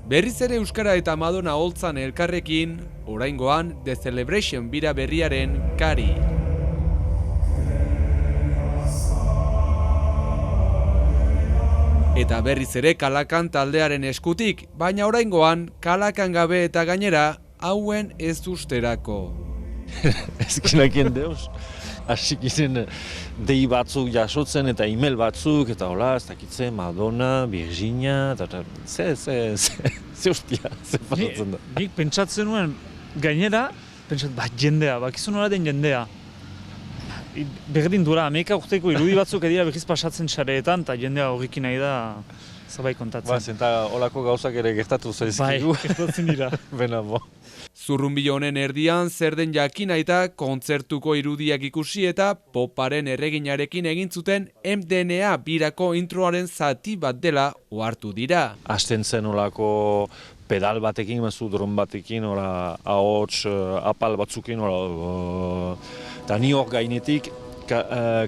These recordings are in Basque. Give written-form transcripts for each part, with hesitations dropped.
Berriz ere Euskara eta Madonna holtzan elkarrekin, oraingoan The Celebration bira berriaren kari. Eta berriz ere Kalakan taldearen eskutik, baina oraingoan Kalakan gabe eta gainera hauen ez usterako. Ezkinakien deus, hasik izen dei batzuk jasotzen eta email batzuk, eta hola, ez dakitzen Madonna, Virginia, eta ze hostia, ze pasatzen da. Nik pentsatzen nuen, gainera, jendea, bakizu nola den jendea. Berdin dura, Amerika urteko irudi batzuk edira berriz pasatzen sareetan, eta jendea horrekin nahi da zabai kontatzen. Zenta holako gauzak ere gertatu zaizkigu. Bai, gertatzen dira. Bena, bo. Zurrunbilo honen erdian zer den jakin eta kontzertuko irudiak ikusi eta poparen erreginarekin egin zuten MDNA birako introaren zati bat dela ohartu dira. Hasten zen olako pedal batekin, dron batekin, ahots apal batzukin, eta ni hor gainetik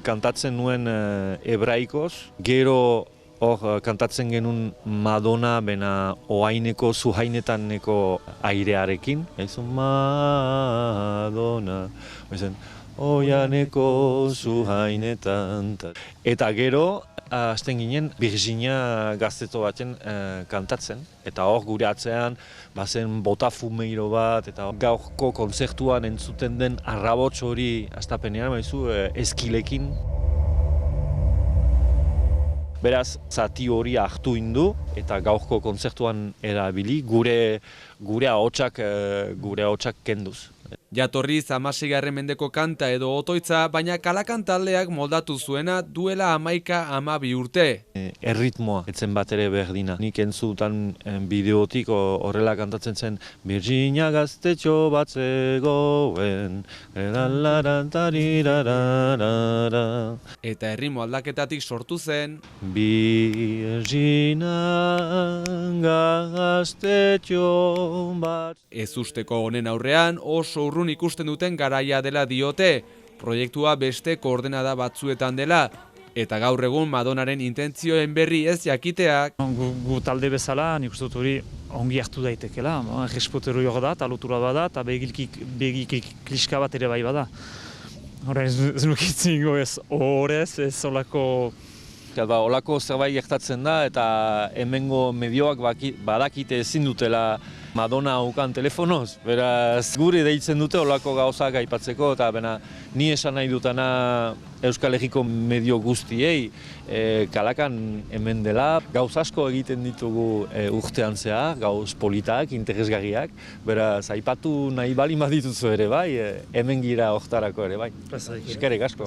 kantatzen nuen hebraikoz, gero hor kantatzen genuen Madonna bena oaineko zuhainetaneko airearekin. Eizu Madonna, oianeko zuhainetan. Eta gero, hasten ginen Virginia gazteto baten kantatzen. Eta hor gure atzean, bazen botafumeiro bat, eta gaurko kontzertuan entzuten den arrabots hori astapenean, eskilekin. Beraz, zati hori hartu indu eta gaurko kontzertuan erabili gure ahotsak kenduz. Jatorriz 16. mendeko kanta edo otoitza, baina Kalakan taldeak moldatu zuena duela 11-12 urte. Erritmoa, etzen bat ere berdina. Nik entzutan bideotik horrela kantatzen zen Virginia gaztetxo bat zegoen, eta erritmo aldaketatik sortu zen Virginia gaztetxo bat. Ez usteko honen aurrean oso urrun ikusten duten garaia dela diote, proiektua beste koordenada batzuetan dela, eta gaur egun Madonnaren intentzioen berri ez jakiteak. Gu talde bezala, nik uste dut hori ongi hartu daitekela, respotero hor da, talotura bada, eta begik kliska bat ere bai bada. Hora ez nukitzen ez horrez, ez olako... Olako zerbait gertatzen da eta hemengo medioak badakite ezin dutela Madonna ukan telefonoz. Beraz, gure deitzen dute olako gauzak aipatzeko eta ni esan nahi dutana Euskal Herriko medio guztiei Kalakan hemen dela. Gauz asko egiten ditugu urtean zehar, gauz politak, interesgarriak. Beraz, aipatu nahi bali dituzu ere bai, hemen gira hortarako ere bai. Eskerrik asko.